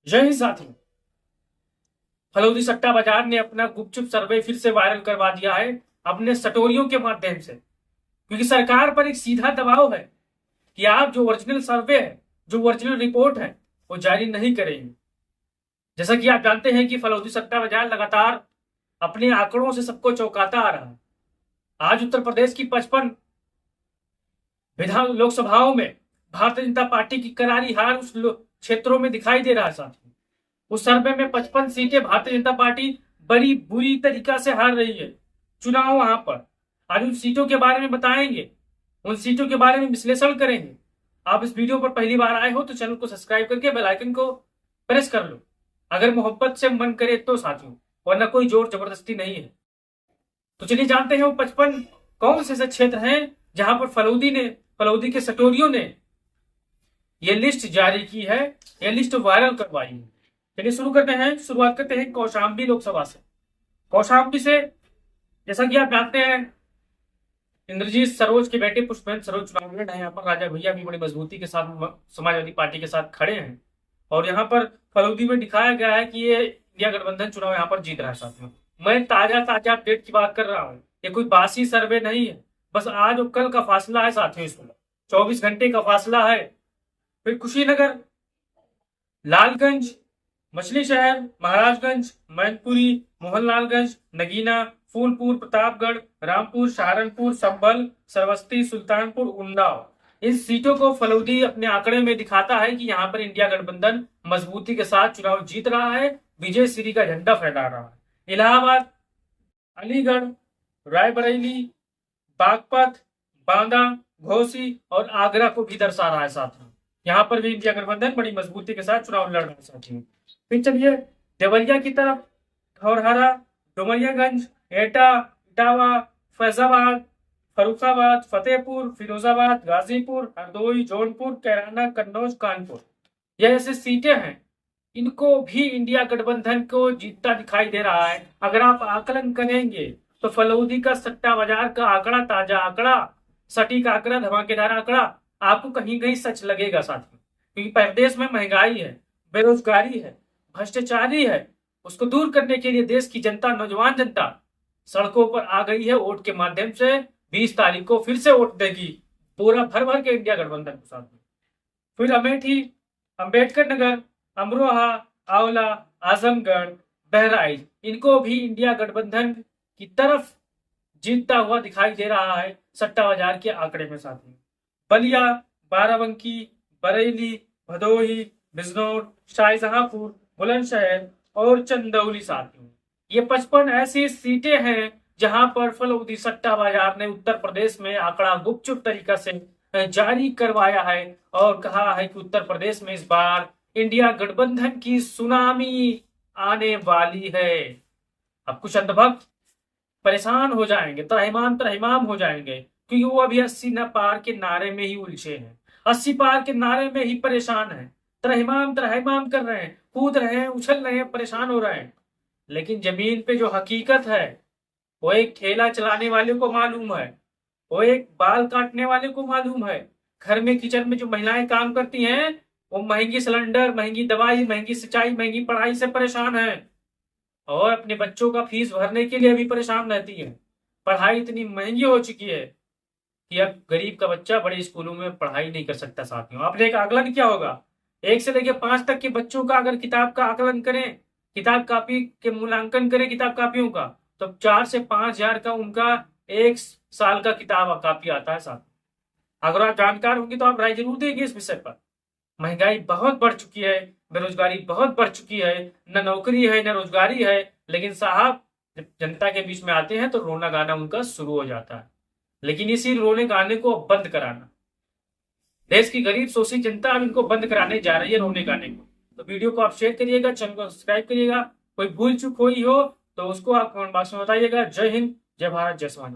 जय हिंद साथियों। फलौदी सट्टा बाजार ने अपना गुपचुप सर्वे फिर से वायरल करवा दिया है अपने सटोरियों के माध्यम से, क्योंकि सरकार पर एक सीधा दबाव है कि आप जो ओरिजिनल सर्वे है, जो ओरिजिनल रिपोर्ट है, वो जारी नहीं करेंगे। जैसा कि आप जानते हैं कि फलौदी सट्टा बाजार लगातार अपने आंकड़ों से सबको चौंकाता आ रहा है। आज उत्तर प्रदेश की 55 विधान लोकसभाओं में भारतीय जनता पार्टी की करारी हार उस क्षेत्रों में दिखाई दे रहा है साथियों। उस सर्वे में 55 सीटें भारतीय जनता पार्टी बड़ी बुरी तरीका से हार रही है चुनाव वहां पर। आज उन सीटों के बारे में बताएंगे, उन सीटों के बारे में विश्लेषण करेंगे। आप इस वीडियो पर पहली बार आए हो तो चैनल को सब्सक्राइब करके बेल आइकन को प्रेस कर लो, अगर मोहब्बत से मन करे तो साथियों, वरना कोई जोर जबरदस्ती नहीं है। तो चलिए जानते हैं वो 55 कौन से ऐसे क्षेत्र हैं जहां पर फलौदी के सटोरियों ने ये लिस्ट जारी की है, ये लिस्ट वायरल करवाई है। चलिए शुरुआत करते हैं कौशाम्बी लोकसभा से। कौशाम्बी से जैसा कि आप जानते हैं, इंद्रजीत सरोज के बेटे पुष्पेंद्र सरोज चुनाव लड़ रहे हैं। यहाँ पर राजा भैया भी बड़ी मजबूती के साथ समाजवादी पार्टी के साथ खड़े हैं और यहाँ पर फलौदी में दिखाया गया है कि ये इंडिया गठबंधन चुनाव यहाँ पर जीत रहा है साथियों। मैं ताजा ताजा अपडेट की बात कर रहा हूँ, ये कोई बासी सर्वे नहीं है, बस आज और कल का फासला है साथियों। इसमें 24 घंटे का फासला है। फिर कुशीनगर, लालगंज, मछली शहर, महाराजगंज, मैनपुरी, मोहनलालगंज, नगीना, फूलपुर, प्रतापगढ़, रामपुर, सहारनपुर, संभल, श्रावस्ती, सुल्तानपुर, उन्नाव, इन सीटों को फलौदी अपने आंकड़े में दिखाता है कि यहाँ पर इंडिया गठबंधन मजबूती के साथ चुनाव जीत रहा है, विजय श्री का झंडा फहरा रहा है। इलाहाबाद, अलीगढ़, रायबरेली, बागपत, बांदा, घोसी और आगरा को भी दर्शा रहा है साथियों। यहाँ पर भी इंडिया गठबंधन बड़ी मजबूती के साथ चुनाव लड़ रहा है साथियों। फिर चलिए देवरिया की तरफ, धौरहरा, डुमरियागंज, एटा, इटावा, फैजाबाद, फरुखाबाद, फतेहपुर, फिरोजाबाद, गाजीपुर, हरदोई, जौनपुर, कैराना, कन्नौज, कानपुर, ये ऐसे सीटें हैं, इनको भी इंडिया गठबंधन को जीतता दिखाई दे रहा है। अगर आप आकलन करेंगे तो फलौदी का सट्टा बाजार का आंकड़ा, ताजा आंकड़ा, सटीक आंकड़ा, धमाकेदार आंकड़ा आपको कहीं कहीं सच लगेगा साथियों। क्योंकि प्रदेश में महंगाई है, बेरोजगारी है, भ्रष्टाचारी है, उसको दूर करने के लिए देश की जनता, नौजवान जनता सड़कों पर आ गई है। वोट के माध्यम से 20 तारीख को फिर से वोट देगी, पूरा भर भर के इंडिया गठबंधन के साथ में। फिर अमेठी, अंबेडकर नगर, अमरोहा, आंवला, आजमगढ़, बहराइच, इनको भी इंडिया गठबंधन की तरफ जीतता हुआ दिखाई दे रहा है सट्टा बाजार के आंकड़े में साथियों। बलिया, बाराबंकी, बरेली, भदोही, बिजनौर, शाहजहांपुर, बुलंदशहर और चंदौली साथियों, ये 55 ऐसी सीटें हैं जहां पर फलौदी सट्टा बाजार ने उत्तर प्रदेश में आंकड़ा गुपचुप तरीका से जारी करवाया है और कहा है कि उत्तर प्रदेश में इस बार इंडिया गठबंधन की सुनामी आने वाली है। अब कुछ अंधभक्त परेशान हो जाएंगे, त्रहिमाम हो जाएंगे, क्योंकि वो अभी 80 न पार के नारे में ही उलझे हैं, 80 पार के नारे में ही परेशान हैं, त्रहिमाम कर रहे हैं, कूद रहे हैं, उछल रहे हैं, परेशान हो रहे हैं। लेकिन जमीन पे जो हकीकत है वो एक ठेला चलाने वाले को मालूम है, वो एक बाल काटने वाले को मालूम है। घर में किचन में जो महिलाएं काम करती हैं वो महंगी सिलेंडर, महंगी दवाई, महंगी सिंचाई, महंगी पढ़ाई से परेशान है और अपने बच्चों का फीस भरने के लिए भी परेशान रहती है। पढ़ाई इतनी महंगी हो चुकी है कि अब गरीब का बच्चा बड़े स्कूलों में पढ़ाई नहीं कर सकता साथियों। आपने एक आकलन किया होगा, 1 से लेकर 5 तक के बच्चों का अगर किताब का आकलन करें, किताब कापी के मूल्यांकन करें किताब कापियों का, तो 4 से 5 हजार का उनका 1 साल का किताब कापी आता है साथ। अगर आप जानकार होंगे तो आप राय जरूर देंगे इस विषय पर। महंगाई बहुत बढ़ चुकी है, बेरोजगारी बहुत बढ़ चुकी है, न नौकरी है न रोजगारी है। लेकिन साहब जब जनता के बीच में आते हैं तो रोना गाना उनका शुरू हो जाता है। लेकिन इसी रोने गाने को बंद कराना, देश की गरीब शोषित जनता अब इनको बंद कराने जा रही है, रोने गाने को। तो वीडियो को आप शेयर करिएगा, चैनल को सब्सक्राइब करिएगा। कोई भूल चूक हुई हो तो उसको आप कमेंट बॉक्स में बताइएगा। जय हिंद, जय भारत, जय समाज।